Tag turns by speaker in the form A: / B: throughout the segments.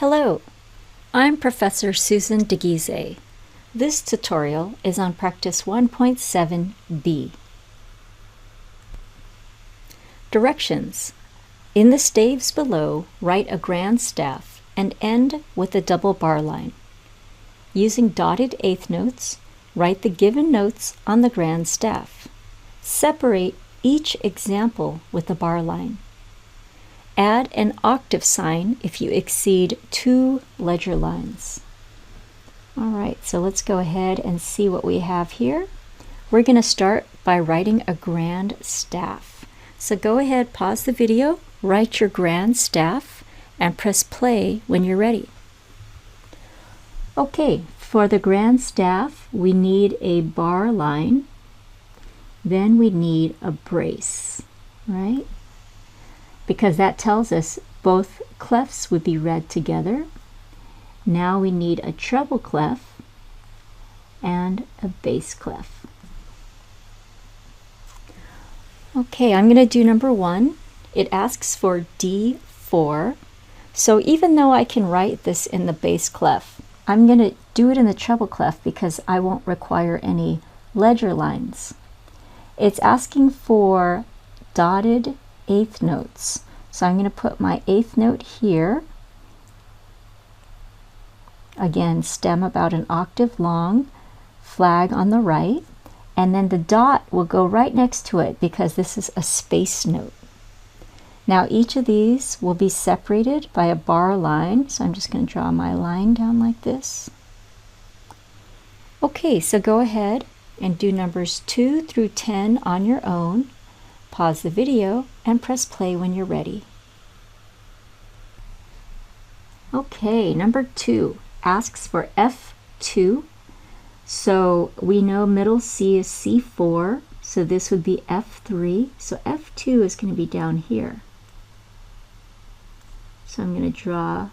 A: Hello, I'm Professor Susan DeGize. This tutorial is on practice 1.7b. Directions. In the staves below, write a grand staff and end with a double bar line. Using dotted eighth notes, write the given notes on the grand staff. Separate each example with a bar line. Add an octave sign if you exceed 2 ledger lines. All right, so let's go ahead and see what we have here. We're going to start by writing a grand staff. So go ahead, pause the video, write your grand staff, and press play when you're ready. Okay, for the grand staff, we need a bar line. Then we need a brace, right? Because that tells us both clefs would be read together. Now we need a treble clef and a bass clef. Okay, I'm going to do number 1. It asks for D4. So even though I can write this in the bass clef, I'm going to do it in the treble clef because I won't require any ledger lines. It's asking for dotted eighth notes. So I'm going to put my eighth note here. Again, stem about an octave long, flag on the right, and then the dot will go right next to it because this is a space note. Now each of these will be separated by a bar line, so I'm just going to draw my line down like this. Okay, so go ahead and do numbers 2 through 10 on your own. Pause the video and press play when you're ready. Okay, number 2 asks for F2. So we know middle C is C4, so this would be F3. So F2 is going to be down here. So I'm going to draw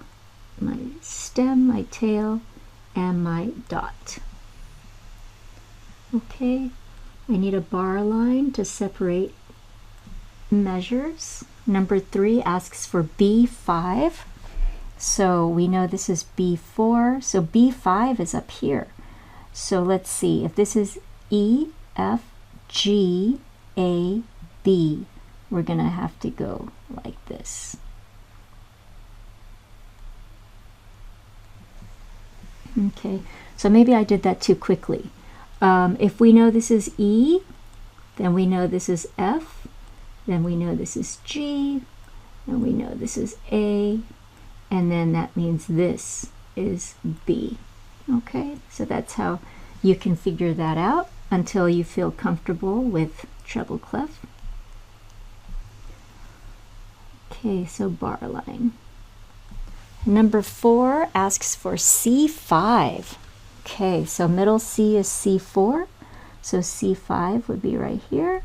A: my stem, my tail, and my dot. Okay, I need a bar line to separate measures. Number 3 asks for B5. So we know this is B4, so B5 is up here. So let's see, if this is E, F, G, A, B, we're going to have to go like this. Okay, so maybe I did that too quickly. If we know this is E, then we know this is F, then we know this is G, and we know this is A, and then that means this is B. Okay, so that's how you can figure that out until you feel comfortable with treble clef. Okay, so bar line. Number 4 asks for C5. Okay, so middle C is C4, so C5 would be right here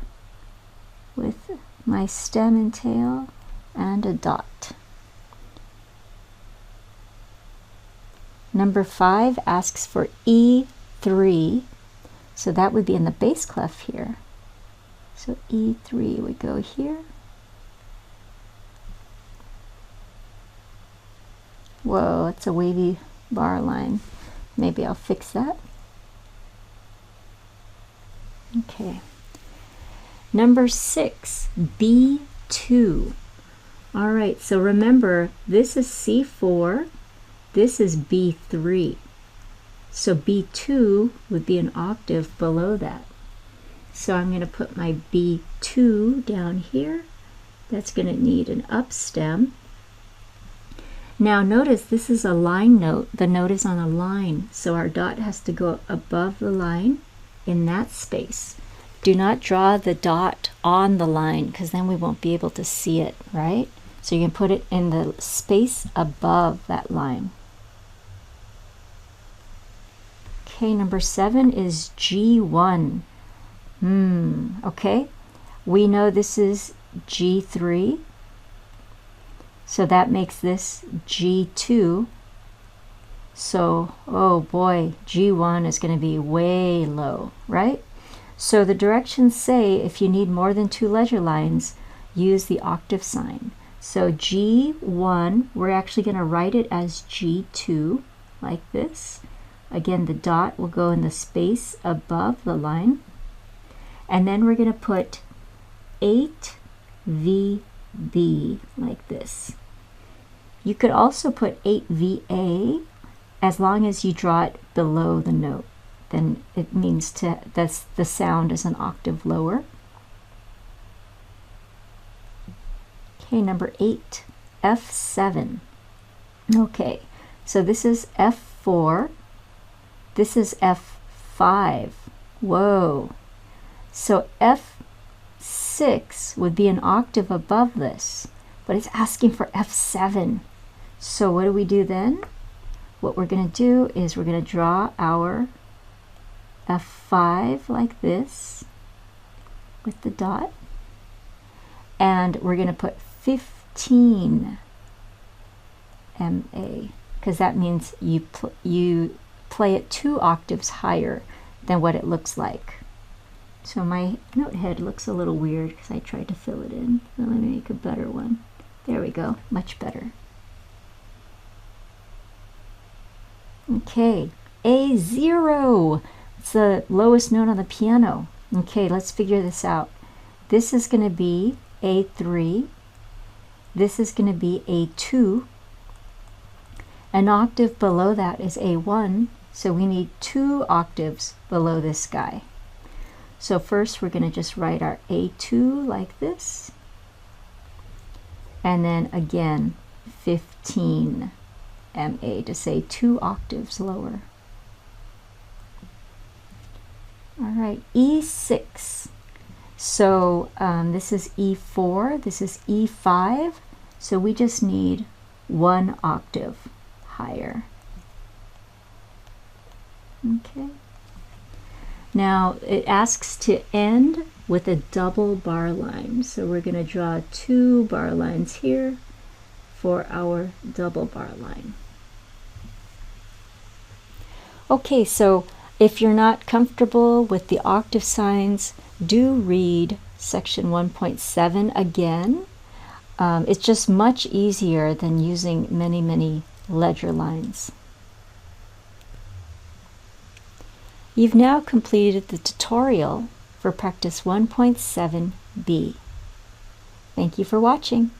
A: with my stem and tail and a dot. Number 5 asks for E3, so that would be in the bass clef here. So E3 would go here. Whoa, it's a wavy bar line. Maybe I'll fix that. Okay. Number 6, B2. All right, so remember, this is C4, this is B3. So B2 would be an octave below that. So I'm going to put my B2 down here. That's going to need an up stem. Now notice this is a line note. The note is on a line, so our dot has to go above the line in that space. Do not draw the dot on the line because then we won't be able to see it, right? So you can put it in the space above that line. Okay, number 7 is G1. Okay, we know this is G3. So that makes this G2. So, oh boy, G1 is going to be way low, right? So the directions say if you need more than 2 ledger lines, use the octave sign. So G1, we're actually going to write it as G2, like this. Again, the dot will go in the space above the line. And then we're going to put 8VB, like this. You could also put 8VA, as long as you draw it below the note. Then it means that's the sound is an octave lower. Okay, number 8, F7. Okay, so this is F4. This is F5. Whoa. So F6 would be an octave above this, but it's asking for F7. So what do we do then? What we're going to do is we're going to draw our F5 like this with the dot, and we're going to put 15 MA, because that means you play it 2 octaves higher than what it looks like. So my note head looks a little weird because I tried to fill it in. So let me make a better one. There we go, much better. Okay, A0. It's the lowest note on the piano. Okay, let's figure this out. This is going to be A3. This is going to be A2. An octave below that is A1, so we need 2 octaves below this guy. So first we're going to just write our A2 like this, and then again 15 MA to say 2 octaves lower. All right, E6. So this is E4, this is E5, so we just need 1 octave higher. Okay. Now it asks to end with a double bar line, so we're going to draw 2 bar lines here for our double bar line. Okay, so if you're not comfortable with the octave signs, do read section 1.7 again. It's just much easier than using many ledger lines. You've now completed the tutorial for practice 1.7b. Thank you for watching.